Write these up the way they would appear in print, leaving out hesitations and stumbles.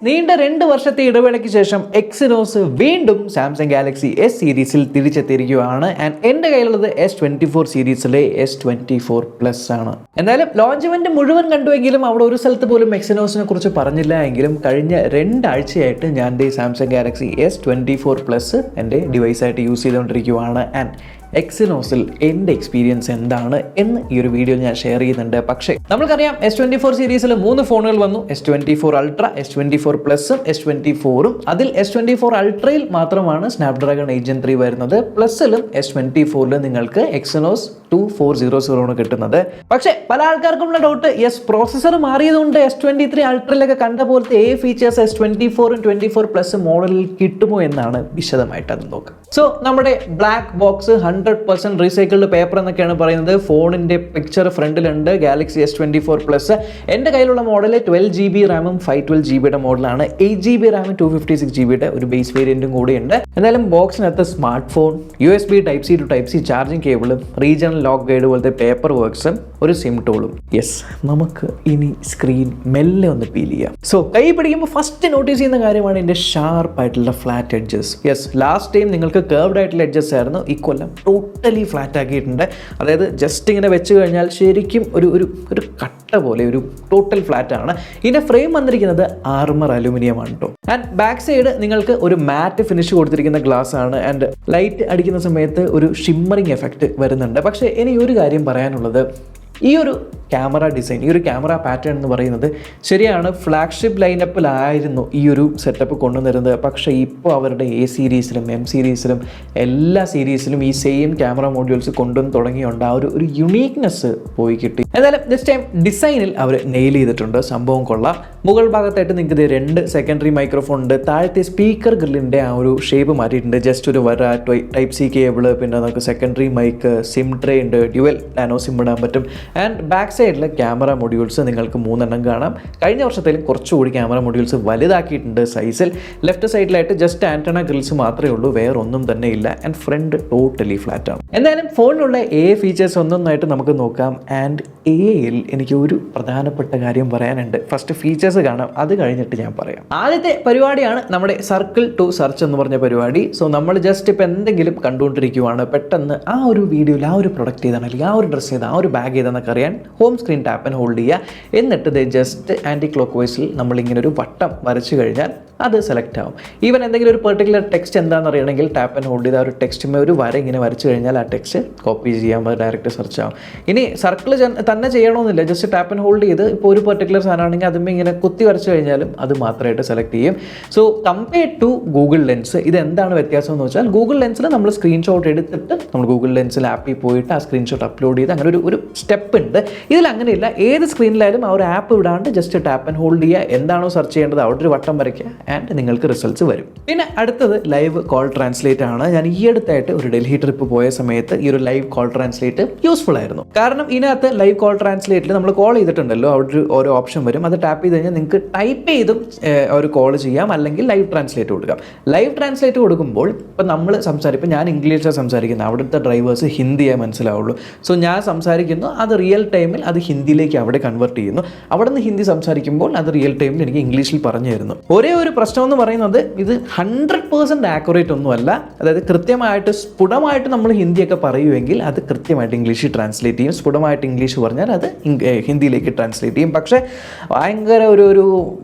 നീണ്ട 2 വർഷത്തെ ഇടവേളയ്ക്ക് ശേഷം എക്സിനോസ് വീണ്ടും സാംസങ് ഗാലക്സി എസ് സീരീസിൽ തിരിച്ചെത്തിയിരിക്കുകയാണ്. ആൻഡ് എൻ്റെ കയ്യിലുള്ളത് S24 സീരീസിലെ S24+ ആണ്. എന്തായാലും ലോഞ്ച് ഇവന്റ് മുഴുവൻ കണ്ടുവെങ്കിലും അവിടെ ഒരു സ്ഥലത്ത് പോലും എക്സിനോസിനെ കുറിച്ച് പറഞ്ഞില്ല എങ്കിലും കഴിഞ്ഞ 2 ആഴ്ചയായിട്ട് ഞാൻ സാംസങ് ഗാലക്സി S24+ എൻ്റെ ഡിവൈസായിട്ട് യൂസ് ചെയ്തുകൊണ്ടിരിക്കുകയാണ്. ആൻഡ് എക്സിനോസിൽ എൻ്റെ എക്സ്പീരിയൻസ് എന്താണ് എന്ന് ഈ ഒരു വീഡിയോയിൽ ഞാൻ ഷെയർ ചെയ്യുന്നുണ്ട്. പക്ഷേ നമ്മൾക്കറിയാം S24 സീരീസിൽ 3 ഫോണുകൾ വന്നു. S24 Ultra, S24+ഉം S24ഉം. അതിൽ S24 Ultra'യിൽ മാത്രമാണ് സ്നാപ്ഡ്രാഗൺ 8 Gen 3 വരുന്നത്. പ്ലസിലും S24ൽ നിങ്ങൾക്ക് എക്സിനോസ് 2400 കിട്ടുന്നത്. പക്ഷേ പല ആൾക്കാർക്കുള്ള ഡൗട്ട്, പ്രോസസ്സർ മാറിയതുകൊണ്ട് S23 Ultra'യിലൊക്കെ കണ്ട പോലത്തെ ഫീച്ചേഴ്സ് S24ഉം 24+ മോഡലിൽ കിട്ടുമോ എന്നാണ് വിശദമായിട്ട് അത് നോക്കാം. സോ നമ്മുടെ ബ്ലാക്ക് ബോക്സ് 100% റീസൈക്കിൾഡ് പേപ്പർ എന്നൊക്കെയാണ് പറയുന്നത്. ഫോണിന്റെ പിക്ചർ ഫ്രണ്ടിലുണ്ട്. Galaxy S24+. എൻ്റെ കയ്യിലുള്ള മോഡൽ 12GB റാമും 512GB മോഡലാണ്. 8GB റാമും 256GB ഒരു ബേസ് വേരിയന്റും കൂടിയുണ്ട്. എന്തായാലും ബോക്സിനകത്ത് smart phone, USB Type-C to Type-C charging കേബിളും, റീജിയണൽ ലോക്ക് ഗൈഡ് പോലത്തെ പേപ്പർ വർക്ക്സും, ഒരു സിം ടൂളും. നമുക്ക് ഇനി സ്ക്രീൻ മെല്ലെ ഒന്ന് പീൽ ചെയ്യാം. സോ കൈ പിടിക്കുമ്പോൾ ഫസ്റ്റ് നോട്ടീസ് ചെയ്യുന്ന കാര്യമാണ് ഇതിന്റെ ഷാർപ്പ് ആയിട്ടുള്ള ഫ്ലാറ്റ് എഡ്ജസ്. ലാസ്റ്റ് ടൈം നിങ്ങൾക്ക് കർവ്ഡ് ആയിട്ടുള്ള എഡ്ജസ് ആയിരുന്നു. ഈ കൊല്ലം ടോട്ടലി ഫ്ലാറ്റ് ആക്കിയിട്ടുണ്ട്. അതായത് ജസ്റ്റ് ഇങ്ങനെ വെച്ച് കഴിഞ്ഞാൽ ശരിക്കും ഒരു കട്ട പോലെ ഒരു ടോട്ടൽ ഫ്ലാറ്റ് ആണ്. ഇതിന്റെ ഫ്രെയിം വന്നിരിക്കുന്നത് ആർമർ അലുമിനിയം ആണ് കേട്ടോ. ആൻഡ് ബാക്ക് സൈഡ് നിങ്ങൾക്ക് ഒരു മാറ്റ് ഫിനിഷ് കൊടുത്തിരിക്കുന്ന ഗ്ലാസ് ആണ്. ആൻഡ് ലൈറ്റ് അടിക്കുന്ന സമയത്ത് ഒരു ഷിമ്മറിങ് എഫക്റ്റ് വരുന്നുണ്ട്. പക്ഷേ ഇനി ഒരു കാര്യം പറയാനുള്ളത്, ഈ ഒരു ക്യാമറ ഡിസൈൻ, ഈ ഒരു ക്യാമറ പാറ്റേൺ എന്ന് പറയുന്നത് ശരിയാണ്, ഫ്ലാഗ്ഷിപ്പ് ലൈനപ്പിലായിരുന്നു ഈ ഒരു സെറ്റപ്പ് കൊണ്ടുവന്നിരുന്നത്. പക്ഷേ ഇപ്പോൾ അവരുടെ A സീരീസിലും M സീരീസിലും എല്ലാ സീരീസിലും ഈ സെയിം ക്യാമറ മോഡ്യൂൾസ് കൊണ്ടുവന്ന് തുടങ്ങിയുണ്ട്. ആ ഒരു യുണീക്നെസ് പോയി കിട്ടി. എന്തായാലും ദിസ് ടൈം ഡിസൈനിൽ അവർ നെയിൽ ചെയ്തിട്ടുണ്ട്. സംഭവം കൊള്ളാം. മുകൾ ഭാഗത്തായിട്ട് നിങ്ങൾക്ക് 2 സെക്കൻഡറി മൈക്രോഫോൺ ഉണ്ട്. താഴത്തെ സ്പീക്കർ ഗ്രില്ലിൻ്റെ ആ ഒരു ഷേപ്പ് മാറ്റിയിട്ടുണ്ട്. ജസ്റ്റ് ഒരു വര, Type-C കേബിള്, പിന്നെ നമുക്ക് സെക്കൻഡറി മൈക്ക്, സിം ട്രേ ഉണ്ട്, ഡ്യുവൽ നാനോ സിം ഇടാൻ പറ്റും. ആൻഡ് ബാക്ക് സൈഡിൽ ക്യാമറ മൊഡ്യൂൾസ് നിങ്ങൾക്ക് 3 എണ്ണം കാണാം. കഴിഞ്ഞ വർഷത്തിലും കുറച്ചുകൂടി ക്യാമറ മൊഡ്യൂൾസ് വലുതാക്കിയിട്ടുണ്ട് സൈസിൽ. ലെഫ്റ്റ് സൈഡിലായിട്ട് ജസ്റ്റ് ആന്റണ ഗ്രിൽസ് മാത്രമേ ഉള്ളൂ, വേറെ ഒന്നും തന്നെ ഇല്ല. ആൻഡ് ഫ്രണ്ട് ടോട്ടലി ഫ്ലാറ്റ് ആണ്. എന്തായാലും ഫോണിലുള്ള ഫീച്ചേഴ്സ് ഒന്നൊന്നായിട്ട് നമുക്ക് നോക്കാം. ആൻഡ് എയിൽ എനിക്ക് ഒരു പ്രധാനപ്പെട്ട കാര്യം പറയാനുണ്ട്. ഫസ്റ്റ് ഫീച്ചേഴ്സ് കാണാം, അത് കഴിഞ്ഞിട്ട് ഞാൻ പറയാം. ആദ്യത്തെ പരിപാടിയാണ് നമ്മുടെ സർക്കിൾ ടു സെർച്ച് എന്ന് പറഞ്ഞ പരിപാടി. സോ നമ്മൾ ജസ്റ്റ് ഇപ്പോൾ എന്തെങ്കിലും കണ്ടുകൊണ്ടിരിക്കുവാണ്, പെട്ടെന്ന് ആ ഒരു വീഡിയോയിൽ ആ ഒരു പ്രൊഡക്റ്റ് ചെയ്താണ്, അല്ലെങ്കിൽ ആ ഒരു ഡ്രസ്സ് ചെയ്ത് ആ ഒരു ബാഗ് ചെയ്തെന്നൊക്കെ അറിയാൻ home screen tap and hold ചെയ്യുക. എന്നിട്ട് ജസ്റ്റ് ആൻറ്റി ക്ലോക്ക് വൈസിൽ നമ്മളിങ്ങനെ ഒരു വട്ടം വരച്ചു കഴിഞ്ഞാൽ അത് സെലക്ട് ആവും. ഈവൻ എന്തെങ്കിലും ഒരു പെർട്ടിക്കുലർ ടെക്സ്റ്റ് എന്താണെന്ന് അറിയണമെങ്കിൽ ടാപ്പ് ആൻഡ് ഹോൾഡ് ചെയ്ത് ആ ഒരു ടെക്സ്റ്റുമേ ഒരു വര ഇങ്ങനെ വരച്ചു കഴിഞ്ഞാൽ ആ ടെക്സ്റ്റ് കോപ്പി ചെയ്യാൻ ഡയറക്റ്റ് സെർച്ച് ആവും. ഇനി സർക്കിൾ തന്നെ ചെയ്യണമെന്നില്ല, ജസ്റ്റ് ടാപ്പ് ആൻഡ് ഹോൾഡ് ചെയ്ത് ഇപ്പോൾ ഒരു പെർട്ടിക്കുലർ സാധനമാണെങ്കിൽ അതുമ്പോൾ ഇങ്ങനെ കുത്തി വരച്ചു കഴിഞ്ഞാലും അത് മാത്രമായിട്ട് സെലക്ട് ചെയ്യും. So compared to Google lens, ഇത് എന്താണ് വ്യത്യാസം എന്ന് വെച്ചാൽ, ഗൂഗിൾ ലെൻസിൽ നമ്മൾ സ്ക്രീൻഷോട്ട് എടുത്തിട്ട് നമ്മൾ ഗൂഗിൾ ലെൻസിൽ ആപ്പിൽ പോയിട്ട് ആ സ്ക്രീൻഷോട്ട് അപ്ലോഡ് ചെയ്ത് അങ്ങനെ ഒരു സ്റ്റെപ്പ് ഉണ്ട്. ഇതിൽ അങ്ങനെയില്ല. ഏത് സ്ക്രീനിലായാലും ആ ഒരു ആപ്പ് വിടാണ്ട് ജസ്റ്റ് ടാപ്പ് ആൻഡ് ഹോൾഡ് ചെയ്യുക, എന്താണോ സെർച്ച് ചെയ്യേണ്ടത് അവിടെ ഒരു വട്ടം വരയ്ക്കുക, ആൻഡ് നിങ്ങൾക്ക് റിസൾട്ട്സ് വരും. പിന്നെ അടുത്തത് ലൈവ് കോൾ ട്രാൻസ്ലേറ്റ് ആണ്. ഞാൻ ഈ അടുത്തായിട്ട് ഒരു ഡൽഹി ട്രിപ്പ് പോയ സമയത്ത് ഈ ഒരു ലൈവ് കോൾ ട്രാൻസ്ലേറ്റ് യൂസ്ഫുൾ ആയിരുന്നു. കാരണം ഇതിനകത്ത് ലൈവ് കോൾ ട്രാൻസ്ലേറ്റിൽ നമ്മൾ കോൾ ചെയ്തിട്ടുണ്ടല്ലോ, അവിടെ ഓരോ ഓപ്ഷൻ വരും. അത് ടാപ്പ് ചെയ്ത് കഴിഞ്ഞാൽ നിങ്ങൾക്ക് ടൈപ്പ് ചെയ്തും ഒരു കോൾ ചെയ്യാം, അല്ലെങ്കിൽ ലൈവ് ട്രാൻസ്ലേറ്റ് കൊടുക്കാം. ലൈവ് ട്രാൻസ്ലേറ്റ് കൊടുക്കുമ്പോൾ ഇപ്പം നമ്മൾ ഇപ്പോൾ ഞാൻ ഇംഗ്ലീഷിലാണ് സംസാരിക്കുന്നത്, അവിടുത്തെ ഡ്രൈവേഴ്സ് ഹിന്ദിയെ മനസ്സിലാവുള്ളൂ. സോ ഞാൻ സംസാരിക്കുന്നു, അത് റിയൽ ടൈമിൽ അത് ഹിന്ദിയിലേക്ക് അവിടെ കൺവേർട്ട് ചെയ്യുന്നു. അവിടെ നിന്ന് ഹിന്ദി സംസാരിക്കുമ്പോൾ അത് റിയൽ ടൈമിൽ എനിക്ക് ഇംഗ്ലീഷിൽ പറഞ്ഞു തരുന്നു. ഒരേ ഒരു പ്രശ്നം എന്ന് പറയുന്നത്, ഇത് 100% ആക്യുറേറ്റ് ഒന്നുമല്ല. അതായത് കൃത്യമായിട്ട് സ്ഫുടമായിട്ട് നമ്മൾ ഹിന്ദിയൊക്കെ പറയുമെങ്കിൽ അത് കൃത്യമായിട്ട് ഇംഗ്ലീഷിൽ ട്രാൻസ്ലേറ്റ് ചെയ്യും. സ്ഫുടമായിട്ട് ഇംഗ്ലീഷ് പറഞ്ഞാൽ അത് ഹിന്ദിയിലേക്ക് ട്രാൻസ്ലേറ്റ് ചെയ്യും. പക്ഷേ ഭയങ്കര ഒരു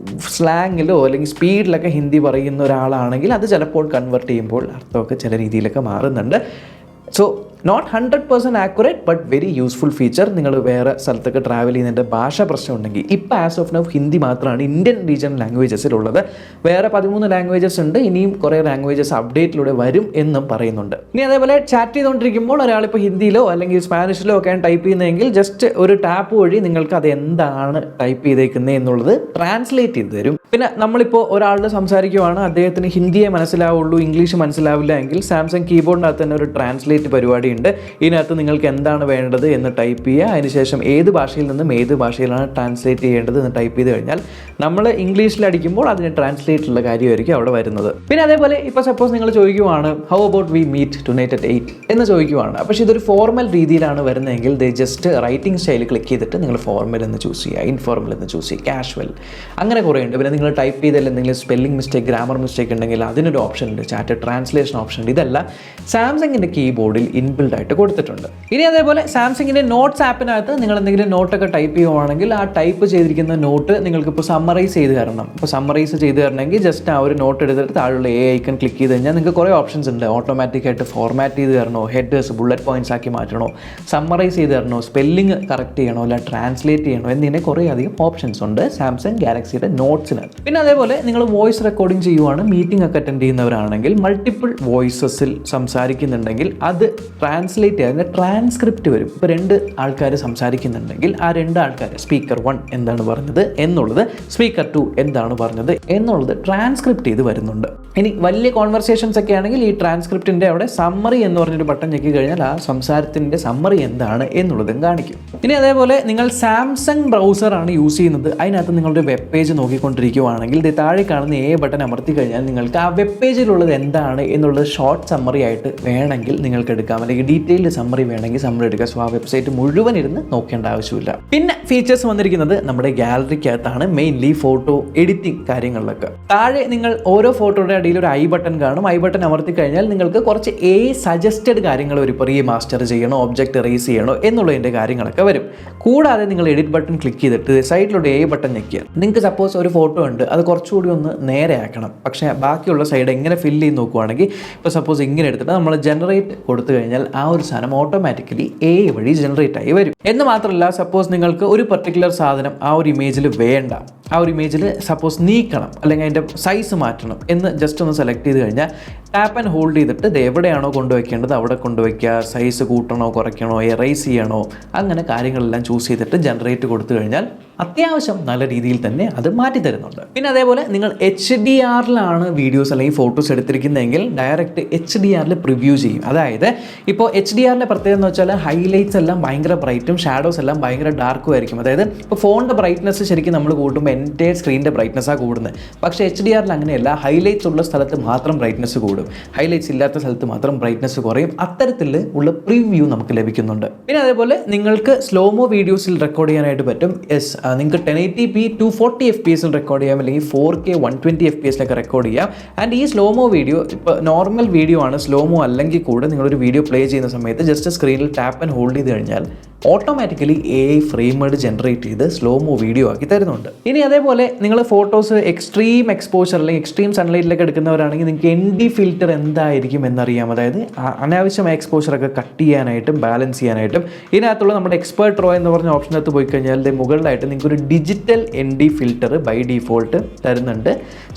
സ്ലാങ്ങിലോ അല്ലെങ്കിൽ സ്പീഡിലൊക്കെ ഹിന്ദി പറയുന്ന ഒരാളാണെങ്കിൽ അത് ചിലപ്പോൾ കൺവേർട്ട് ചെയ്യുമ്പോൾ അർത്ഥമൊക്കെ ചില രീതിയിലൊക്കെ മാറുന്നുണ്ട്. So not 100% accurate but very useful feature. നിങ്ങൾ വേറെ സ്ഥലത്തൊക്കെ ട്രാവൽ ചെയ്യുന്നതിൻ്റെ ഭാഷ പ്രശ്നം ഉണ്ടെങ്കിൽ, ഇപ്പോൾ ആസ് ഓഫ് നൗ ഹിന്ദി മാത്രമാണ് ഇന്ത്യൻ റീജിയണൽ ലാംഗ്വേജസിലുള്ളത്. വേറെ 13 ലാംഗ്വേജസ് ഉണ്ട്. ഇനിയും കുറേ ലാംഗ്വേജസ് അപ്ഡേറ്റിലൂടെ വരും എന്നും പറയുന്നുണ്ട്. ഇനി അതേപോലെ ചാറ്റ് ചെയ്തുകൊണ്ടിരിക്കുമ്പോൾ ഒരാളിപ്പോൾ ഹിന്ദിയിലോ അല്ലെങ്കിൽ സ്പാനിഷിലോ ഒക്കെയാണ് ടൈപ്പ് ചെയ്യുന്നതെങ്കിൽ ജസ്റ്റ് ഒരു ടാപ്പ് വഴി നിങ്ങൾക്ക് അത് എന്താണ് ടൈപ്പ് ചെയ്തേക്കുന്നത് എന്നുള്ളത് ട്രാൻസ്ലേറ്റ് ചെയ്ത് തരും. പിന്നെ നമ്മളിപ്പോൾ ഒരാളുടെ സംസാരിക്കുവാണ്, അദ്ദേഹത്തിന് ഹിന്ദിയെ മനസ്സിലാവുള്ളൂ, ഇംഗ്ലീഷ് മനസ്സിലാവില്ല എങ്കിൽ സാംസങ് കീബോർഡിനകത്ത് തന്നെ ഒരു ട്രാൻസ്ലേറ്റ് പരിപാടി ഉണ്ട്. ഇതിനകത്ത് നിങ്ങൾക്ക് എന്താണ് വേണ്ടത് എന്ന് ടൈപ്പ് ചെയ്യുക. അതിനുശേഷം ഏത് ഭാഷയിൽ നിന്നും ഏത് ഭാഷയിലാണ് ട്രാൻസ്ലേറ്റ് ചെയ്യേണ്ടത് എന്ന് ടൈപ്പ് ചെയ്ത് കഴിഞ്ഞാൽ നമ്മൾ ഇംഗ്ലീഷിൽ അടിക്കുമ്പോൾ അതിന് ട്രാൻസ്ലേറ്റ് ഉള്ള കാര്യമായിരിക്കും അവിടെ വരുന്നത്. പിന്നെ അതേപോലെ ഇപ്പോൾ സപ്പോസ് നിങ്ങൾ ചോദിക്കുവാണ് how about we meet tonight at 8 എന്ന് ചോദിക്കുവാണ്. പക്ഷേ ഇതൊരു ഫോർമൽ രീതിയിലാണ് വരുന്നതെങ്കിൽ ജസ്റ്റ് റൈറ്റിംഗ് സ്റ്റൈൽ ക്ലിക്ക് ചെയ്തിട്ട് നിങ്ങൾ ഫോർമൽ എന്ന് ചൂസ് ചെയ്യുക, ഇൻഫോർമൽ എന്ന് ചൂസ് ചെയ്യുക, കാഷ്വൽ, അങ്ങനെ കുറേ ഉണ്ട്. പിന്നെ നിങ്ങൾ ടൈപ്പ് ചെയ്തതിൽ എന്തെങ്കിലും സ്പെല്ലിംഗ് മിസ്റ്റേക്ക്, ഗ്രാമർ മിസ്റ്റേക്ക് ഉണ്ടെങ്കിൽ അതിനൊരു ഓപ്ഷൻ ഉണ്ട്, ചാറ്റ് ട്രാൻസ്ലേഷൻ ഓപ്ഷൻ ഉണ്ട്. ഇതെല്ലാം സാംസങ്ങിൻ്റെ കീബോർഡിൽ ഇൻബിൽഡ് ആയിട്ട് കൊടുത്തിട്ടുണ്ട്. ഇനി അതേപോലെ സാംസങ്ങിൻ്റെ നോട്ട്സ് ആപ്പിനകത്ത് നിങ്ങൾ എന്തെങ്കിലും നോട്ടൊക്കെ ടൈപ്പ് ചെയ്യുവാണെങ്കിൽ ആ ടൈപ്പ് ചെയ്തിരിക്കുന്ന നോട്ട് നിങ്ങൾക്കിപ്പോൾ സമ്മറൈസ് ചെയ്ത് തരണം. ഇപ്പോൾ സമ്മറൈസ് ചെയ്ത് തരണമെങ്കിൽ ജസ്റ്റ് ആ ഒരു നോട്ട് എടുത്തിട്ട് താഴെയുള്ള ഐക്കൺ ക്ലിക്ക് ചെയ്ത് കഴിഞ്ഞാൽ നിങ്ങൾക്ക് കുറേ ഓപ്ഷൻസ് ഉണ്ട്. ഓട്ടോമാറ്റിക്കായിട്ട് ഫോർമാറ്റ് ചെയ്ത് തരണോ, ഹെഡേഴ്സ് ബുള്ളറ്റ് പോയിന്റ്സ് ആക്കി മാറ്റണോ, സമ്മറൈസ് ചെയ്ത് തരണോ, സ്പെല്ലിംഗ് കറക്റ്റ് ചെയ്യണോ, അല്ല ട്രാൻസ്ലേറ്റ് ചെയ്യണോ എന്നിങ്ങനെ കുറേ അധികം ഓപ്ഷൻസ് ഉണ്ട് സാംസങ് ഗാലക്സിയുടെ നോട്ട്സിനകത്ത്. പിന്നെ അതേപോലെ നിങ്ങൾ വോയിസ് റെക്കോർഡിംഗ് ചെയ്യുവാണ്, മീറ്റിംഗ് ഒക്കെ അറ്റൻഡ് ചെയ്യുന്നവരാണെങ്കിൽ മൾട്ടിപ്പിൾ വോയിസസിൽ സംസാരിക്കുന്നുണ്ടെങ്കിൽ അത് ട്രാൻസ്ലേറ്റ് ചെയ്യാൻ ട്രാൻസ്ക്രിപ്റ്റ് വരും. ഇപ്പോൾ 2 ആൾക്കാർ സംസാരിക്കുന്നുണ്ടെങ്കിൽ ആ 2 ആൾക്കാർ സ്പീക്കർ 1 എന്താണ് പറഞ്ഞത് എന്നുള്ളത്, സ്പീക്കർ 2 എന്താണ് പറഞ്ഞത് എന്നുള്ളത് ട്രാൻസ്ക്രിപ്റ്റ് ചെയ്ത് വരുന്നുണ്ട്. ഇനി വലിയ കോൺവെർസേഷൻസ് ഒക്കെ ആണെങ്കിൽ ഈ ട്രാൻസ്ക്രിപ്റ്റിൻ്റെ അവിടെ സമ്മറി എന്ന് പറഞ്ഞൊരു ബട്ടൺ ഞെക്കി കഴിഞ്ഞാൽ ആ സംസാരത്തിൻ്റെ സമ്മറി എന്താണ് എന്നുള്ളതും കാണിക്കും. ഇനി അതേപോലെ നിങ്ങൾ സാംസങ് ബ്രൗസറാണ് യൂസ് ചെയ്യുന്നത്, അതിനകത്ത് നിങ്ങളുടെ വെബ് പേജ് നോക്കിക്കൊണ്ടിരിക്കുകയാണെങ്കിൽ താഴെ കാണുന്ന ബട്ടൺ അമർത്തി കഴിഞ്ഞാൽ നിങ്ങൾക്ക് ആ വെബ് പേജിലുള്ളത് എന്താണ് എന്നുള്ളത് ഷോർട്ട് സമ്മറി ആയിട്ട് വേണമെങ്കിൽ നിങ്ങൾക്ക് എടുക്കാം, അല്ലെങ്കിൽ ഡീറ്റെയിൽഡ് സമ്മറി വേണമെങ്കിൽ സമ്മറി എടുക്കാം. സോ ആ വെബ്സൈറ്റ് മുഴുവൻ ഇരുന്ന് നോക്കേണ്ട ആവശ്യമില്ല. പിന്നെ ഫീച്ചേഴ്സ് വന്നിരിക്കുന്നത് നമ്മുടെ ഗാലറിക്കകത്താണ്, മെയിൻലി ഫോട്ടോ എഡിറ്റിംഗ് കാര്യങ്ങളിലൊക്കെ. താഴെ നിങ്ങൾ ഓരോ ഫോട്ടോയുടെ അടിയിൽ ഒരു ഐ ബട്ടൺ കാണും. ഐ ബട്ടൺ അമർത്തി കഴിഞ്ഞാൽ നിങ്ങൾക്ക് കുറച്ച് സജസ്റ്റഡ് കാര്യങ്ങൾ വരും. ഇപ്പോൾ റീമാസ്റ്റർ ചെയ്യണോ, ഒബ്ജക്റ്റ് എറേസ് ചെയ്യണോ എന്നുള്ളതിൻ്റെ കാര്യങ്ങളൊക്കെ വരും. കൂടാതെ നിങ്ങൾ എഡിറ്റ് ബട്ടൺ ക്ലിക്ക് ചെയ്തിട്ട് സൈഡിലൂടെ ബട്ടൺ ഞെക്കിയാൽ നിങ്ങൾക്ക് സപ്പോസ് ഒരു ഫോട്ടോ ഉണ്ട്, അത് കുറച്ചുകൂടി ഒന്ന് നേരെ ആക്കണം, പക്ഷേ ബാക്കിയുള്ള സൈഡ് എങ്ങനെ ഫില്ല് ചെയ്ത് നോക്കുവാണെങ്കിൽ ഇപ്പോൾ സപ്പോസ് ഇങ്ങനെ എടുത്തിട്ട് നമ്മൾ ജനറേറ്റ് കൊടുത്തു കഴിഞ്ഞാൽ ആ ഒരു സാധനം ഓട്ടോമാറ്റിക്കലി വഴി ജനറേറ്റ് ആയി വരും. എന്ന് മാത്രമല്ല സപ്പോസ് നിങ്ങൾക്ക് ഒരു പർട്ടിക്കുലർ സാധനം ആ ഒരു ഇമേജിൽ വേണ്ട, ആ ഒരു ഇമേജിൽ സപ്പോസ് നീക്കണം അല്ലെങ്കിൽ അതിൻ്റെ സൈസ് മാറ്റണം എന്ന് ജസ്റ്റ് ഒന്ന് സെലക്ട് ചെയ്ത് കഴിഞ്ഞാൽ ടാപ്പ് ആൻഡ് ഹോൾഡ് ചെയ്തിട്ട് ഇത് എവിടെയാണോ കൊണ്ടുവയ്ക്കേണ്ടത് അവിടെ കൊണ്ടുവയ്ക്കുക, സൈസ് കൂട്ടണോ കുറയ്ക്കണോ, എറേസ് ചെയ്യണോ, അങ്ങനെ കാര്യങ്ങളെല്ലാം ചൂസ് ചെയ്തിട്ട് ജനറേറ്റ് കൊടുത്തു കഴിഞ്ഞാൽ അത്യാവശ്യം നല്ല രീതിയിൽ തന്നെ അത് മാറ്റി തരുന്നുണ്ട്. പിന്നെ അതേപോലെ നിങ്ങൾ HDR-ലാണ് വീഡിയോസ് അല്ലെങ്കിൽ ഫോട്ടോസ് എടുത്തിരിക്കുന്നതെങ്കിൽ ഡയറക്റ്റ് HDR-ൽ പ്രിവ്യൂ ചെയ്യും. അതായത് ഇപ്പോൾ HDR-ലെ പ്രത്യേകത എന്ന് വെച്ചാൽ ഹൈലൈറ്റ്സ് എല്ലാം ഭയങ്കര ബ്രൈറ്റും ഷാഡോസ് എല്ലാം ഭയങ്കര ഡാർക്കും ആയിരിക്കും. അതായത് ഇപ്പോൾ ഫോണിൻ്റെ ബ്രൈറ്റ്നസ് ശരിക്കും നമ്മൾ കൂട്ടുമ്പോൾ എൻ്റെ സ്ക്രീനിൻ്റെ ബ്രൈറ്റ്നസ്സാണ് കൂടുന്നത്. പക്ഷേ HDR-ൽ അങ്ങനെയല്ല, ഹൈലൈറ്റ്സ് ഉള്ള സ്ഥലത്ത് മാത്രം ബ്രൈറ്റ്നസ് കൂടും, ഹൈലൈറ്റ്സ് ഇല്ലാത്ത സ്ഥലത്ത് മാത്രം ബ്രൈറ്റ്നസ് കുറയും. അത്തരത്തിൽ ഉള്ള പ്രിവ്യൂ നമുക്ക് ലഭിക്കുന്നുണ്ട്. പിന്നെ അതേപോലെ നിങ്ങൾക്ക് സ്ലോമോ വീഡിയോസിൽ റെക്കോർഡ് ചെയ്യാനായിട്ട് പറ്റും. നിങ്ങൾക്ക് 1080p 240 FPS റെക്കോർഡ് ചെയ്യാം, അല്ലെങ്കിൽ 4K 120 FPS റെക്കോർഡ് ചെയ്യാം. ആൻഡ് ഈ സ്ലോമോ വീഡിയോ ഇപ്പോൾ നോർമൽ വീഡിയോ ആണ്, സ്ലോമോ അല്ലെങ്കിൽ കൂടെ നിങ്ങളൊരു വീഡിയോ പ്ലേ ചെയ്യുന്ന സമയത്ത് ജസ്റ്റ് സ്ക്രീനിൽ ടാപ്പ് ആൻഡ് ഹോൾഡ് ചെയ്ത് കഴിഞ്ഞാൽ ഓട്ടോമാറ്റിക്കലി ഫ്രെയിമേഡ് ജനറേറ്റ് ചെയ്ത് സ്ലോമോ വീഡിയോ ആക്കി തരുന്നുണ്ട്. ഇനി അതേപോലെ നിങ്ങൾ ഫോട്ടോസ് എക്സ്ട്രീം എക്സ്പോഷർ അല്ലെങ്കിൽ എക്സ്ട്രീം സൺലൈറ്റിലൊക്കെ എടുക്കുന്നവരാണെങ്കിൽ നിങ്ങൾക്ക് ND ഫിൽറ്റർ എന്തായിരിക്കും എന്നറിയാം. അതായത് അനാവശ്യമായ എക്സ്പോഷറൊക്കെ കട്ട് ചെയ്യാനായിട്ടും ബാലൻസ് ചെയ്യാനായിട്ടും ഇതിനകത്തുള്ള നമ്മുടെ എക്സ്പേർട്ട് റോ എന്ന് പറഞ്ഞ ഓപ്ഷനകത്ത് പോയി കഴിഞ്ഞാൽ മുകളിലായിട്ട് നിങ്ങൾക്ക് ഒരു digital ND filter by default തരുന്നുണ്ട്.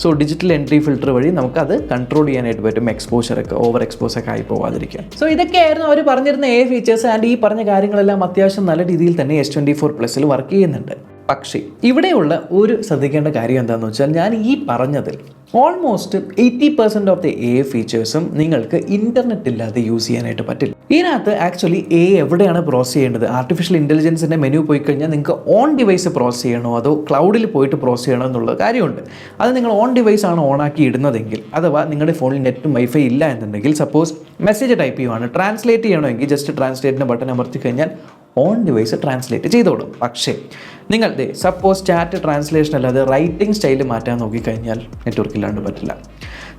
സോ ഡിജിറ്റൽ ND ഫിൽറ്റർ വഴി നമുക്കത് കൺട്രോൾ ചെയ്യാനായിട്ട് പറ്റും, എക്സ്പോഷറൊക്കെ ഓവർ എക്സ്പോസൊക്കെ ആയി പോകാതിരിക്കാൻ. സോ ഇതൊക്കെയായിരുന്നു അവർ പറഞ്ഞിരുന്ന ഫീച്ചേഴ്സ്. ആൻഡ് ഈ പറഞ്ഞ കാര്യങ്ങളെല്ലാം അത്യാവശ്യം നല്ല രീതിയിൽ തന്നെ S24 Plusൽ വർക്ക് ചെയ്യുന്നുണ്ട്. പക്ഷേ ഇവിടെയുള്ള ഒരു ശ്രദ്ധിക്കേണ്ട കാര്യം എന്താണെന്ന് വെച്ചാൽ ഞാൻ ഈ പറഞ്ഞതിൽ ഓൾമോസ്റ്റ് 80% ഓഫ് ദി ഫീച്ചേഴ്സും നിങ്ങൾക്ക് ഇൻ്റർനെറ്റ് ഇല്ലാതെ യൂസ് ചെയ്യാനായിട്ട് പറ്റില്ല. ഇതിനകത്ത് ആക്ച്വലി എവിടെയാണ് പ്രോസസ് ചെയ്യേണ്ടത്? ആർട്ടിഫിഷ്യൽ ഇൻ്റലിജൻസിൻ്റെ മെനു പോയി കഴിഞ്ഞാൽ നിങ്ങൾക്ക് ഓൺ ഡിവൈസ് പ്രോസസ് ചെയ്യണോ അതോ ക്ലൗഡിൽ പോയിട്ട് പ്രോസസ് ചെയ്യണോ എന്നുള്ള കാര്യമുണ്ട്. അത് നിങ്ങൾ ഓൺ ഡിവൈസ് ആണ് ഓണാക്കി ഇടുന്നതെങ്കിൽ, അഥവാ നിങ്ങളുടെ ഫോണിൽ നെറ്റും വൈഫൈ ഇല്ല എന്നുണ്ടെങ്കിൽ, സപ്പോസ് മെസ്സേജ് ടൈപ്പ് ചെയ്യുവാണ്, ട്രാൻസ്ലേറ്റ് ചെയ്യണമെങ്കിൽ ജസ്റ്റ് ട്രാൻസ്ലേറ്റിൻ്റെ ബട്ടൺ അമർത്തി കഴിഞ്ഞാൽ ഓൺ ഡിവൈസ് ട്രാൻസ്ലേറ്റ് ചെയ്തോളും. പക്ഷേ നിങ്ങൾ സപ്പോസ് ചാറ്റ് ട്രാൻസ്ലേഷൻ അല്ലാതെ റൈറ്റിംഗ് സ്റ്റൈൽ മാറ്റാൻ നോക്കിക്കഴിഞ്ഞാൽ നെറ്റ്വർക്ക് ഇല്ലാണ്ട് പറ്റില്ല.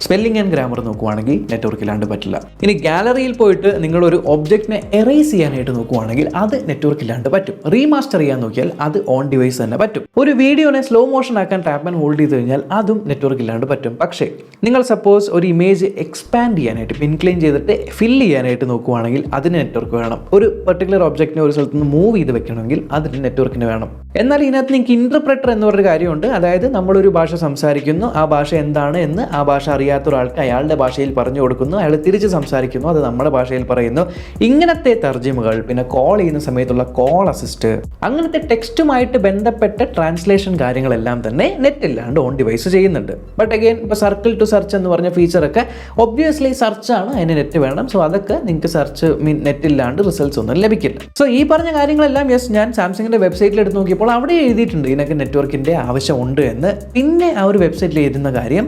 സ്പെല്ലിംഗ് ആൻഡ് ഗ്രാമർ നോക്കുവാണെങ്കിൽ നെറ്റ്വർക്ക് ഇല്ലാണ്ട് പറ്റില്ല. ഇനി ഗാലറിയിൽ പോയിട്ട് നിങ്ങളൊരു ഒബ്ജക്റ്റിനെ എറേസ് ചെയ്യാനായിട്ട് നോക്കുവാണെങ്കിൽ അത് നെറ്റ്വർക്ക് ഇല്ലാണ്ട് പറ്റും. റീമാസ്റ്റർ ചെയ്യാൻ നോക്കിയാൽ അത് ഓൺ ഡിവൈസ് തന്നെ പറ്റും. ഒരു വീഡിയോനെ സ്ലോ മോഷൻ ആക്കാൻ ടാപ്പ് ആൻഡ് ഹോൾഡ് ചെയ്ത് കഴിഞ്ഞാൽ അതും നെറ്റ്വർക്ക് ഇല്ലാണ്ട് പറ്റും. പക്ഷേ നിങ്ങൾ സപ്പോസ് ഒരു ഇമേജ് എക്സ്പാൻഡ് ചെയ്യാനായിട്ട് പിൻക്ലൈൻ ചെയ്തിട്ട് ഫില്ല് ചെയ്യാനായിട്ട് നോക്കുവാണെങ്കിൽ അതിന് നെറ്റ്വർക്ക് വേണം. ഒരു പെർട്ടിക്കുലർ ഒബ്ജക്റ്റിനെ ഒരു സ്ഥലത്ത് നിന്ന് മൂവ് ചെയ്ത് വെക്കണമെങ്കിൽ അതിന് നെറ്റ്വർക്കിന് വേണം. എന്നാൽ ഇതിനകത്ത് നിങ്ങൾക്ക് ഇന്റർപ്രറ്റർ എന്ന് പറഞ്ഞൊരു കാര്യമുണ്ട്. അതായത് നമ്മളൊരു ഭാഷ സംസാരിക്കുന്നു, ആ ഭാഷ എന്താണ് എന്ന് ആ ഭാഷ അറിയാത്ത ഒരാൾക്ക് അയാളുടെ ഭാഷയിൽ പറഞ്ഞു കൊടുക്കുന്നു, അയാൾ തിരിച്ച് സംസാരിക്കുന്നു, അത് നമ്മുടെ ഭാഷയിൽ പറയുന്നു. ഇങ്ങനത്തെ തർജിമകൾ, പിന്നെ കോൾ ചെയ്യുന്ന സമയത്തുള്ള കോൾ അസിസ്റ്റ്, അങ്ങനത്തെ ടെക്സ്റ്റുമായിട്ട് ബന്ധപ്പെട്ട ട്രാൻസ്ലേഷൻ കാര്യങ്ങളെല്ലാം തന്നെ നെറ്റ് ഇല്ലാണ്ട് ഓൺ ഡിവൈസ് ചെയ്യുന്നുണ്ട്. ബട്ട് അഗെയിൻ ഇപ്പോൾ സർക്കിൾ ടു സെർച്ച് എന്ന് പറഞ്ഞ ഫീച്ചറൊക്കെ ഒബ്വിയസ്ലി സെർച്ചാണ്, അതിന് നെറ്റ് വേണം. സോ അതൊക്കെ നിങ്ങൾക്ക് സെർച്ച് നെറ്റ് ഇല്ലാണ്ട് റിസൾട്ട്സ് ഒന്നും ലഭിക്കില്ല. സോ ഈ പറഞ്ഞ കാര്യങ്ങളെല്ലാം ഞാൻ സാംസങ്ങിന്റെ വെബ്സൈറ്റിൽ എടുത്ത് നോക്കിയപ്പോൾ അവിടെ എഴുതിയിട്ടുണ്ട് ഇതിനൊക്കെ നെറ്റ്വർക്കിന്റെ ആവശ്യമുണ്ട് എന്ന്. പിന്നെ ആ ഒരു വെബ്സൈറ്റിൽ എഴുതുന്ന കാര്യം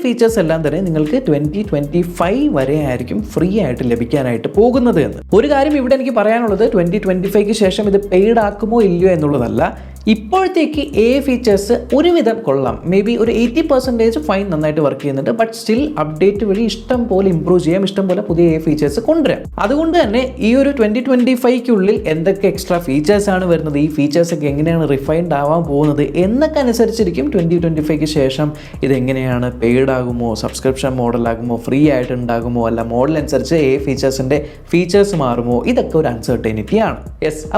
ഫീച്ചേഴ്സ് എല്ലാം തന്നെ നിങ്ങൾക്ക് 2025 വരെ ആയിരിക്കും ഫ്രീ ആയിട്ട് ലഭിക്കാനായിട്ട് പോകുന്നത് എന്ന്. ഒരു കാര്യം ഇവിടെ എനിക്ക് പറയാനുള്ളത് 2025ക്ക് ശേഷം ഇത് പെയ്ഡ് ആക്കുമോ ഇല്ലയോ എന്നുള്ളതല്ല. ഇപ്പോഴത്തേക്ക് ഫീച്ചേഴ്സ് ഒരുവിധം കൊള്ളാം. മേ ബി ഒരു 80% ഫൈൻ നന്നായിട്ട് വർക്ക് ചെയ്യുന്നുണ്ട്. ബട്ട് സ്റ്റിൽ അപ്ഡേറ്റ് വഴി ഇഷ്ടം പോലെ ഇമ്പ്രൂവ് ചെയ്യാം, ഇഷ്ടം പോലെ പുതിയ ഫീച്ചേഴ്സ് കൊണ്ടുവരാം. അതുകൊണ്ട് തന്നെ ഈ ഒരു 2025ക്കുള്ളിൽ എന്തൊക്കെ എക്സ്ട്രാ ഫീച്ചേഴ്സ് ആണ് വരുന്നത്, ഈ ഫീച്ചേഴ്സ് ഒക്കെ എങ്ങനെയാണ് റിഫൈൻഡ് ആവാൻ പോകുന്നത് എന്നൊക്കെ അനുസരിച്ചിരിക്കും 2025ക്ക് ശേഷം ഇതെങ്ങനെയാണ് പെയ്ഡ് ആകുമോ, സബ്സ്ക്രിപ്ഷൻ മോഡലാകുമോ, ഫ്രീ ആയിട്ട് ഉണ്ടാകുമോ, അല്ല മോഡൽ അനുസരിച്ച് ഫീച്ചേഴ്സിന്റെ ഫീച്ചേഴ്സ് മാറുമോ, ഇതൊക്കെ ഒരു അൺസർട്ടനിറ്റി ആണ്.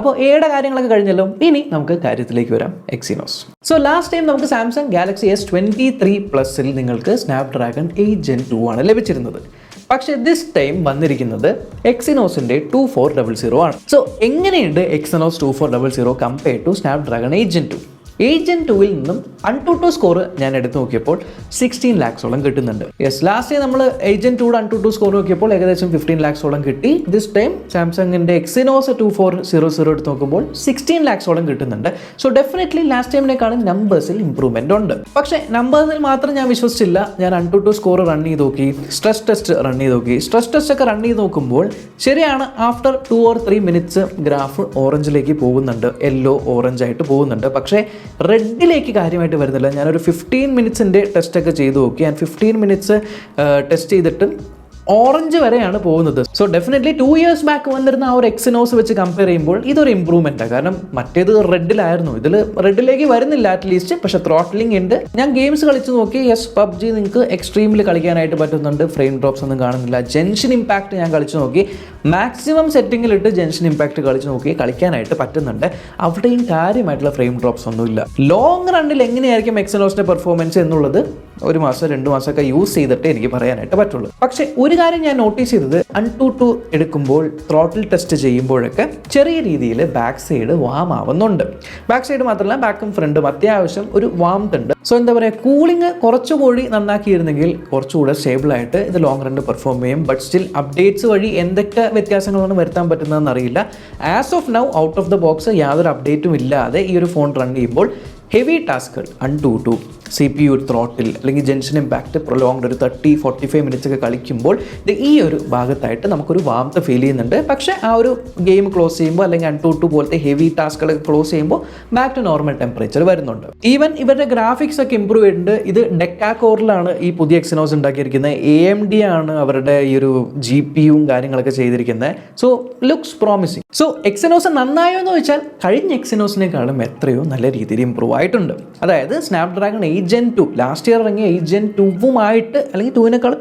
അപ്പോൾ കാര്യങ്ങളൊക്കെ കഴിഞ്ഞല്ലോ. ഇനി നമുക്ക് കാര്യത്തിലേക്ക് വരാം, എക്സിനോസ്. സോ ലാസ്റ്റ് ടൈം നമുക്ക് സാംസങ് ഗാലക്സി S23 പ്ലസിൽ നിങ്ങൾക്ക് സ്നാപ്ഡ്രാഗൺ 8 Gen 2 ആണ് ലഭിച്ചിരുന്നത്. പക്ഷേ ദിസ് ടൈം വന്നിരിക്കുന്നത് എക്സിനോസിന്റെ 2400 ആണ്. സോ എങ്ങനെയുണ്ട് Exynos 2400 compared to Snapdragon 8 Gen 2? 8 Gen 2 നിന്നും AnTuTu സ്കോർ ഞാൻ എടുത്ത് നോക്കിയപ്പോൾ 16 lakhs കിട്ടുന്നുണ്ട്. ലാസ്റ്റ് നമ്മൾ 8 Gen 2 AnTuTu സ്കോർ നോക്കിയപ്പോൾ ഏകദേശം 15 lakhs കിട്ടി. ദിസ് ടൈം സാംസങ്ങിന്റെ എക്സിനോസ് 2400 എടുത്ത് നോക്കുമ്പോൾ 16 lakhs കിട്ടുന്നുണ്ട്. സോ ഡെഫിനറ്റ്ലി ലാസ്റ്റ് ടൈമിനേക്കാളും നമ്പേഴ്സിൽ ഇംപ്രൂവ്മെന്റ് ഉണ്ട്. പക്ഷേ നമ്പേഴ്സിൽ മാത്രം ഞാൻ വിശ്വസിച്ചില്ല. ഞാൻ AnTuTu സ്കോർ റൺ ചെയ്ത് നോക്കി, സ്ട്രെസ് ടെസ്റ്റ് റൺ ചെയ്ത് നോക്കി. സ്ട്രെസ് ടെസ്റ്റ് ഒക്കെ റൺ ചെയ്ത് നോക്കുമ്പോൾ ശരിയാണ്, ആഫ്റ്റർ 2 or 3 minutes ഗ്രാഫ് ഓറഞ്ചിലേക്ക് പോകുന്നുണ്ട്, യെല്ലോ ഓറഞ്ച് ആയിട്ട് പോകുന്നുണ്ട്. പക്ഷേ റെഡിലേക്ക് കാര്യമായിട്ട് വരുന്നില്ല. ഞാനൊരു 15 minutes ടെസ്റ്റൊക്കെ ചെയ്ത് നോക്കി. ഞാൻ 15 minutes ടെസ്റ്റ് ചെയ്തിട്ട് ഓറഞ്ച് വരെയാണ് പോകുന്നത്. സോ ഡെഫിനറ്റ്ലി 2 years ബാക്ക് വന്നിരുന്ന ആ ഒരു എക്സിനോസ് വെച്ച് കമ്പയർ ചെയ്യുമ്പോൾ ഇതൊരു ഇമ്പ്രൂവ്മെൻറ്റാണ്. കാരണം മറ്റേത് റെഡിലായിരുന്നു, ഇതിൽ റെഡിലേക്ക് വരുന്നില്ല അറ്റ്ലീസ്റ്റ്. പക്ഷേ ത്രോട്ട്ലിംഗ് ഉണ്ട്. ഞാൻ ഗെയിംസ് കളിച്ച് നോക്കി. PUBG നിങ്ങൾക്ക് എക്സ്ട്രീമിൽ കളിക്കാനായിട്ട് പറ്റുന്നുണ്ട്, ഫ്രെയിം ഡ്രോപ്സ് ഒന്നും കാണുന്നില്ല. ജെൻഷൻ ഇമ്പാക്റ്റ് ഞാൻ കളിച്ച് നോക്കി, മാക്സിമം സെറ്റിങ്ങിലിട്ട് ജെൻഷൻ ഇമ്പാക്റ്റ് കളിച്ച് നോക്കി കളിക്കാനായിട്ട് പറ്റുന്നുണ്ട്. അവിടെയും കാര്യമായിട്ടുള്ള ഫ്രെയിം ഡ്രോപ്സ് ഒന്നുമില്ല. ലോങ് റണ്ണിൽ എങ്ങനെയായിരിക്കും എക്സിനോസിന്റെ പെർഫോമൻസ് എന്നുള്ളത് 1 മാസം 2 മാസമൊക്കെ യൂസ് ചെയ്തിട്ട് എനിക്ക് പറയാനായിട്ട് പറ്റുള്ളൂ. പക്ഷേ ഒരു കാര്യം ഞാൻ നോട്ടീസ് ചെയ്തത്, AnTuTu എടുക്കുമ്പോൾ ത്രോട്ടിൽ ടെസ്റ്റ് ചെയ്യുമ്പോഴൊക്കെ ചെറിയ രീതിയിൽ ബാക്ക് സൈഡ് വാം ആവുന്നുണ്ട്. ബാക്ക് സൈഡ് മാത്രമല്ല, ബാക്കും ഫ്രണ്ടും അത്യാവശ്യം ഒരു വാംത്ത് ഉണ്ട്. സോ എന്താ പറയുക, കൂളിംഗ് കുറച്ചുകൂടി നന്നാക്കിയിരുന്നെങ്കിൽ കുറച്ചുകൂടെ സ്റ്റേബിൾ ആയിട്ട് ഇത് ലോങ് റണ്ണിൽ പെർഫോം ചെയ്യും. ബട്ട് സ്റ്റിൽ അപ്ഡേറ്റ്സ് വഴി എന്തൊക്കെ വ്യത്യാസങ്ങളാണ് വരുത്താൻ പറ്റുന്നതെന്ന് അറിയില്ല. As of now out of the box യാതൊരു അപ്ഡേറ്റും ഇല്ലാതെ ഈ ഒരു ഫോൺ റൺ ചെയ്യുമ്പോൾ ഹെവി ടാസ്കുകൾ AnTuTu, CPU ത്രോട്ടിൽ അല്ലെങ്കിൽ ജെൻഷൻ ഇമ്പാക്റ്റ് പ്രൊലോങ്ഡ് ഒരു 30-45 minutes ഒക്കെ കളിക്കുമ്പോൾ ഈ ഒരു ഭാഗത്തായിട്ട് നമുക്കൊരു വാംത്ത് ഫീൽ ചെയ്യുന്നുണ്ട്. പക്ഷേ ആ ഒരു ഗെയിം ക്ലോസ് ചെയ്യുമ്പോൾ അല്ലെങ്കിൽ AnTuTu പോലത്തെ ഹെവി ടാസ്കുകളൊക്കെ ക്ലോസ് ചെയ്യുമ്പോൾ ബാക്ക് ടു നോർമൽ ടെമ്പറേച്ചർ വരുന്നുണ്ട്. ഈവൻ ഇവരുടെ ഗ്രാഫിക്സ് ഒക്കെ ഇമ്പ്രൂവ് ചെയ്തിട്ടുണ്ട്. ഇത് ഡെക്കാ കോറിലാണ് ഈ പുതിയ എക്സിനോസ് ഉണ്ടാക്കിയിരിക്കുന്നത്. AMD ആണ് അവരുടെ ഈ ഒരു GPUവും കാര്യങ്ങളൊക്കെ ചെയ്തിരിക്കുന്നത്. So looks promising. So Exynos നന്നായോ എന്ന് ചോദിച്ചാൽ കഴിഞ്ഞ എക്സിനോസിനേക്കാളും എത്രയോ നല്ല രീതിയിൽ ഇമ്പ്രൂവ് ആയിട്ടുണ്ട്. അതായത് സ്നാപ്ഡ്രാഗൺ 8 Gen 2 ലാസ്റ്റ് ഇയർ ഇറങ്ങിയ 8 Gen 2 അല്ലെങ്കിൽ 2-നേക്കാൾ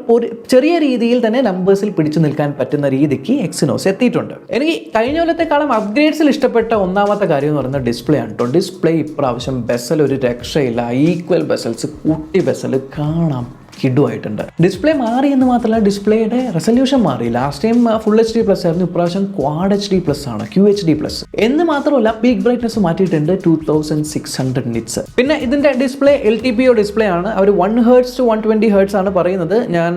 ചെറിയ രീതിയിൽ തന്നെ നമ്പേഴ്സിൽ പിടിച്ചു നിൽക്കാൻ പറ്റുന്ന രീതിക്ക് എക്സിനോസ് എത്തിയിട്ടുണ്ട്. എനിക്ക് കഴിഞ്ഞ കൊല്ലത്തെക്കാളും അപ്ഗ്രേഡ്സിൽ ഇഷ്ടപ്പെട്ട ഒന്നാമത്തെ കാര്യം എന്ന് പറയുന്നത് ഡിസ്പ്ലേ ആണ് കേട്ടോ. ഡിസ്പ്ലേ ഇപ്രാവശ്യം ബെസൽ ഒരു രക്ഷയില്ല. ഈക്വൽ ബെസൽസ്, കൂട്ടി ബെസൽ കാണാം, കിഡുമായിട്ടുണ്ട്. ഡിസ്പ്ലേ മാറി എന്ന് മാത്രമല്ല, ഡിസ്പ്ലേയുടെ റെസൊല്യൂഷൻ മാറി. ലാസ്റ്റ് ടൈം ഫുൾ HD+ ആയിരുന്നു, ഇപ്രാവശ്യം ക്വാഡ് HD+ ആണ്, QHD+. എന്ന് മാത്രമല്ല പീക്ക് ബ്രൈറ്റ്നസ് മാറ്റിയിട്ടുണ്ട് 2600 nits. പിന്നെ ഇതിന്റെ ഡിസ്പ്ലേ LTPO ഡിസ്പ്ലേ ആണ്. അവർ 1 Hz to 120 Hz ആണ് പറയുന്നത്. ഞാൻ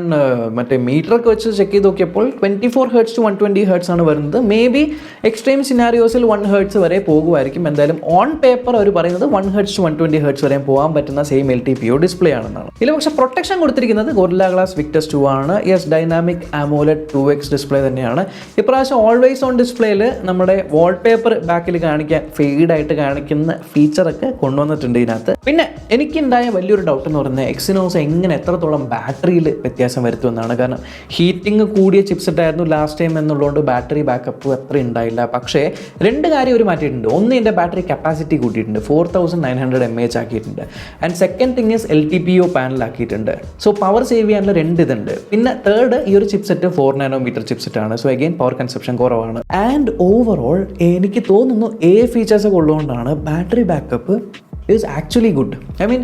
മറ്റേ മീറ്ററൊക്കെ വെച്ച് ചെക്ക് ചെയ്ത് നോക്കിയപ്പോൾ 24 Hz to 120 Hz ആണ് വരുന്നത്. മേ ബി എക്സ്ട്രീം സിനാരിയോസിൽ 1 Hz വരെ പോകുമായിരിക്കും. എന്തായാലും ഓൺ പേപ്പർ അവർ പറയുന്നത് 1 Hz to 120 Hz വരെ പോകാൻ പറ്റുന്ന സെയിം LTPO ഡിസ്പ്ലേ ആണെന്നാണ്. ഇതിൽ പക്ഷേ പ്രൊട്ടക്ഷൻ കൊടുത്തിരിക്കുന്നത് Gorilla Glass Victus 2 ആണ്. ഡൈനാമിക് AMOLED 2x ഡിസ്പ്ലേ തന്നെയാണ്. ഇപ്രാവശ്യം ഓൾവേസ് ഓൺ ഡിസ്പ്ലേയിൽ നമ്മുടെ വാൾപേപ്പർ ബാക്കിൽ കാണിക്കാൻ ഫെയ്ഡായിട്ട് കാണിക്കുന്ന ഫീച്ചറൊക്കെ കൊണ്ടുവന്നിട്ടുണ്ട് ഇതിനകത്ത്. പിന്നെ എനിക്കുണ്ടായ വലിയൊരു ഡൗട്ട് എന്ന് പറയുന്നത് എക്സിനോസ് എത്രത്തോളം ബാറ്ററിയിൽ വ്യത്യാസം വരുത്തുമെന്നാണ്. കാരണം ഹീറ്റിംഗ് കൂടിയ ചിപ്സെറ്റ് ആയിരുന്നു ലാസ്റ്റ് ടൈം എന്നുള്ളതുകൊണ്ട് ബാറ്ററി ബാക്കപ്പ് അത്ര ഉണ്ടായില്ല. പക്ഷേ 2 കാര്യം ഒരു മാറ്റിയിട്ടുണ്ട്. ഒന്ന്, ഇതിൻ്റെ ബാറ്ററി കപ്പാസിറ്റി കൂട്ടിയിട്ടുണ്ട്, 4900 mAh ആക്കിയിട്ടുണ്ട്. And second thing is LTPO panel ആക്കിയിട്ടുണ്ട്. സോ പവർ സേവ് ചെയ്യാനുള്ള 2 ഇതുണ്ട്. പിന്നെ തേർഡ് ഈ ഒരു ചിപ്സെറ്റ് 4 നാനോമീറ്റർ ചിപ്സെറ്റ് ആണ്. സോ അഗെയിൻ പവർ കൺസപ്ഷൻ കുറവാണ്. ആൻഡ് ഓവറോൾ എനിക്ക് തോന്നുന്നു ഫീച്ചേഴ്സ് ഒക്കെ ഉള്ളതുകൊണ്ടാണ് battery backup is actually good. I mean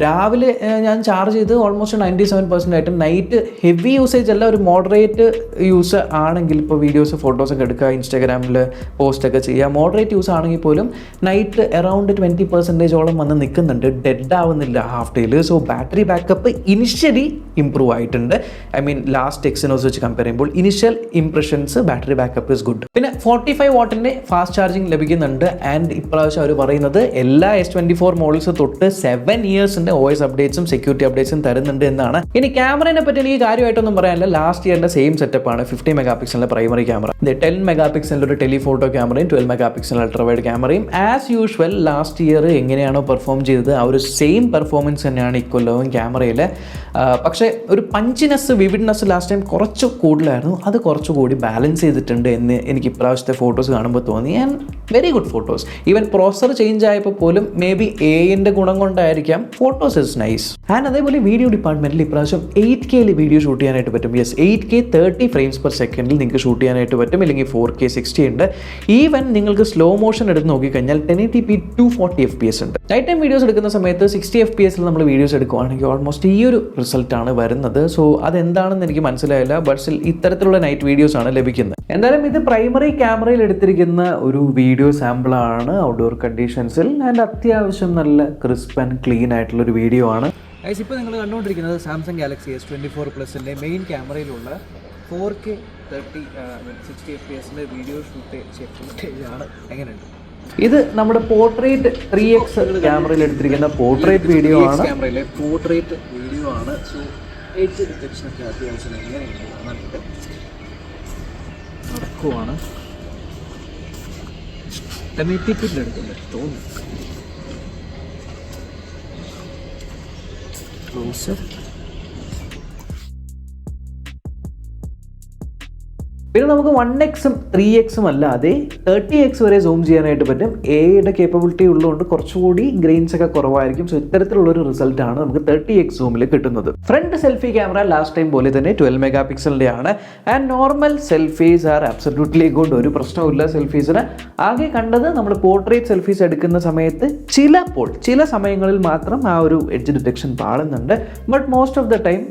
രാവിലെ ഞാൻ ചാർജ് ചെയ്ത് ഓൾമോസ്റ്റ് 97% ആയിട്ട് നൈറ്റ് ഹെവി യൂസേജ് അല്ല, ഒരു മോഡറേറ്റ് യൂസ് ആണെങ്കിൽ ഇപ്പോൾ വീഡിയോസ് ഫോട്ടോസൊക്കെ എടുക്കുക, ഇൻസ്റ്റാഗ്രാമിൽ പോസ്റ്റൊക്കെ ചെയ്യുക, മോഡറേറ്റ് യൂസ് ആണെങ്കിൽ പോലും നൈറ്റ് അറൗണ്ട് 20% വന്ന് നിൽക്കുന്നുണ്ട്, ഡെഡ് ആവുന്നില്ല ഹാഫ് ഡേയിൽ. So battery backup initially improve ആയിട്ടുണ്ട്. ഐ മീൻ ലാസ്റ്റ് എക്സിനോസ് വെച്ച് കമ്പയർ ചെയ്യുമ്പോൾ initial impressions battery backup is good. പിന്നെ 45 വാട്ടിൻ്റെ ഫാസ്റ്റ് ചാർജിങ് ലഭിക്കുന്നുണ്ട്. ആൻഡ് ഇപ്രാവശ്യം അവർ പറയുന്നത് എല്ലാ S24 മോഡൽസ് തൊട്ട് 7 ഇയേഴ്സിൻ്റെ OS അപ്ഡേറ്റ്സും സെക്യൂരിറ്റി അപ്ഡേറ്റ്സും തരുന്നുണ്ട് എന്നാണ്. ഇനി ക്യാമറയെ പറ്റി എനിക്ക് കാര്യമായിട്ടൊന്നും പറയാനില്ല. ലാസ്റ്റ് ഇയറിൻ്റെ സെയിം സെറ്റപ്പാണ്. 50 മെഗാ പിക്സലിൻ്റെ പ്രൈമറി ക്യാമറ, 10 മെഗാ പിക്സലിൻ്റെ ഒരു ടെലിഫോട്ടോ ക്യാമറയും 12 മെഗാ പിക്സൽ അൾട്രാവൈഡ് ക്യാമറയും. ആസ് യൂഷ്വൽ ലാസ്റ്റ് ഇയർ എങ്ങനെയാണോ പെർഫോം ചെയ്തത് ആ ഒരു സെയിം പെർഫോമൻസ് തന്നെയാണ് ഇക്കൊല്ലവും ക്യാമറയിൽ. പക്ഷേ ഒരു പഞ്ചിനെസ്, വിവിഡ്നെസ് ലാസ്റ്റ് ടൈം കുറച്ച് കൂടുതലായിരുന്നു. അത് കുറച്ചുകൂടി ബാലൻസ് ചെയ്തിട്ടുണ്ട് എന്ന് എനിക്ക് ഇപ്രാവശ്യത്തെ ഫോട്ടോസ് കാണുമ്പോൾ തോന്നി. And very good photos. Even processor change ആയപ്പോൾ പോലും മേ ബി AI ഗുണം കൊണ്ടായിരിക്കാം ഫോട്ടോസ് ഇസ് നൈസ്. ആൻഡ് അതേപോലെ വീഡിയോ ഡിപ്പാർട്ട്മെൻറ്റിൽ ഇപ്രാവശ്യം 8K വീഡിയോ ഷൂട്ട് ചെയ്യാനായിട്ട് പറ്റും. യെസ്, 8K 30 ഫ്രെയിംസ് പെർ സെക്കൻഡിൽ നിങ്ങൾക്ക് ഷൂട്ട് ചെയ്യാനായിട്ട് പറ്റും. ഇല്ലെങ്കിൽ 4K 60 ഉണ്ട്. ഈവൻ നിങ്ങൾക്ക് സ്ലോ മോഷൻ എടുത്ത് നോക്കിക്കഴിഞ്ഞാൽ 1080p 240 FPS ഉണ്ട്. നൈറ്റ് ടൈം വീഡിയോസ് എടുക്കുന്ന സമയത്ത് 60 FPS നമ്മൾ വീഡിയോസ് എടുക്കുകയാണെങ്കിൽ ഓൾമോസ്റ്റ് ഈ ഒരു റിസൾട്ടാണ് വരുന്നത്. സോ അതെന്താണെന്ന് എനിക്ക് മനസ്സിലായില്ല. ബട്ട് സ്റ്റിൽ ഇത്തരത്തിലുള്ള നൈറ്റ് വീഡിയോസ് ആണ് ലഭിക്കുന്നത്. എന്തായാലും ഇത് പ്രൈമറി ക്യാമറയിൽ എടുത്തിരിക്കുന്ന ഒരു വീഡിയോ സാമ്പിളാണ് ഔട്ട്ഡോർ കണ്ടീഷൻസിൽ. ആൻഡ് അത്യാവശ്യം നല്ല ക്രിസ്പ് ആൻഡ് ക്ലീൻ ആയിട്ടുള്ളൊരു വീഡിയോ ആണ്. ഇപ്പോൾ നിങ്ങൾ കണ്ടുകൊണ്ടിരിക്കുന്നത് സാംസങ് ഗാലക്സി S24 പ്ലസിൻ്റെ മെയിൻ ക്യാമറയിലുള്ള 4K 60 FPS വീഡിയോ ഫുട്ടേജ് ആണ്. എങ്ങനെയുണ്ട്? ഇത് നമ്മുടെ പോർട്രേറ്റ് 3x ക്യാമറയിൽ എടുത്തിരിക്കുന്ന പോർട്രേറ്റ് വീഡിയോ ആണ്. ക്യാമറയിലെ പോർട്രേറ്റ് വീഡിയോ ആണ്. സോ എഡ്ജ് ഡിറ്റക്ഷനൊക്കെ അത്യാവശ്യം എങ്ങനെയുണ്ട് എന്നിട്ട് നടക്കുവാണ്. 1080p എടുക്കുന്നത് തോന്നുന്നു. പിന്നെ നമുക്ക് 1x 3x അല്ലാതെ 30x വരെ സൂം ചെയ്യാനായിട്ട് പറ്റും. AI കേപ്പബിലിറ്റി ഉള്ളതുകൊണ്ട് കുറച്ചുകൂടി ഗ്രെയിൻസ് ഒക്കെ കുറവായിരിക്കും. സോ ഇത്തരത്തിലുള്ളൊരു റിസൾട്ടാണ് നമുക്ക് 30x സൂമിൽ കിട്ടുന്നത്. Front selfie camera last time പോലെ തന്നെ 12 മെഗാ പിക്സലിൻ്റെ ആണ്. And normal selfies are absolutely good. ഒരു പ്രശ്നമില്ല സെൽഫീസിന്. ആകെ കണ്ടത് നമ്മൾ പോർട്രേറ്റ് സെൽഫീസ് എടുക്കുന്ന സമയത്ത് ചില സമയങ്ങളിൽ മാത്രം ആ ഒരു എഡ്ജ് ഡിറ്റക്ഷൻ പാടുന്നുണ്ട്. But most of the time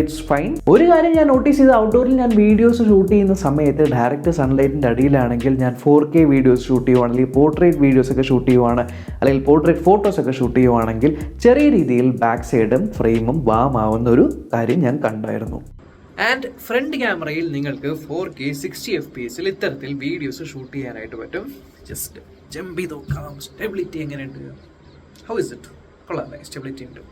it's fine. ഒരു കാര്യം ഞാൻ നോട്ടീസ് ചെയ്ത്, ഔട്ട്ഡോറിൽ ഞാൻ വീഡിയോസ് ഷൂട്ട് ചെയ്യുന്ന സമയത്ത് ഡയറക്റ്റ് സൺലൈറ്റിൻ്റെ അടിയിലാണെങ്കിൽ ഞാൻ 4K വീഡിയോസ് ഷൂട്ട് ചെയ്യുവാണെങ്കിൽ, പോർട്രേറ്റ് വീഡിയോസ് ഒക്കെ ഷൂട്ട് ചെയ്യുവാണ്, അല്ലെങ്കിൽ പോർട്രേറ്റ് ഫോട്ടോസ് ഒക്കെ ഷൂട്ട് ചെയ്യുവാണെങ്കിൽ ചെറിയ രീതിയിൽ ബാക്ക് സൈഡും ഫ്രെയിമും വാം ആവുന്ന ഒരു കാര്യം ഞാൻ കണ്ടായിരുന്നു. ആൻഡ് ഫ്രണ്ട് ക്യാമറയിൽ നിങ്ങൾക്ക് 4K 60 FPS ഇത്തരത്തിൽ വീഡിയോസ് ഷൂട്ട് ചെയ്യാനായിട്ട് പറ്റും. ജസ്റ്റ് ജമ്പ് ചെയ്ത് നോക്കാം. സ്റ്റെബിലിറ്റി എങ്ങനെയുണ്ട്? How is it? കൊള്ളാം, സ്റ്റെബിലിറ്റി ഉണ്ട്.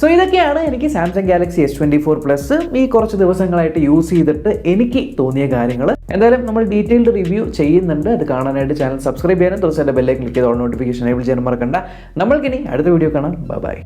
സോ ഇതൊക്കെയാണ് എനിക്ക് സാംസങ് ഗാലക്സി S24 പ്ലസ് ഈ കുറച്ച് ദിവസങ്ങളായിട്ട് യൂസ് ചെയ്തിട്ട് എനിക്ക് തോന്നിയ കാര്യങ്ങൾ. എന്തായാലും നമ്മൾ ഡീറ്റെയിൽഡ് റിവ്യൂ ചെയ്യുന്നുണ്ട്. അത് കാണാനായിട്ട് ചാനൽ സബ്സ്ക്രൈബ് ചെയ്യാനും തീർച്ചയായിട്ടും ബെല്ലൈക്കൻ ക്ലിക്ക് ചെയ്ത് ഓൾ നോട്ടിഫിക്കേഷൻ എനേബിൾ ചെയ്യാനും മറക്കണ്ട. നമ്മൾക്കിനി അടുത്ത വീഡിയോ കാണാം. ബൈ.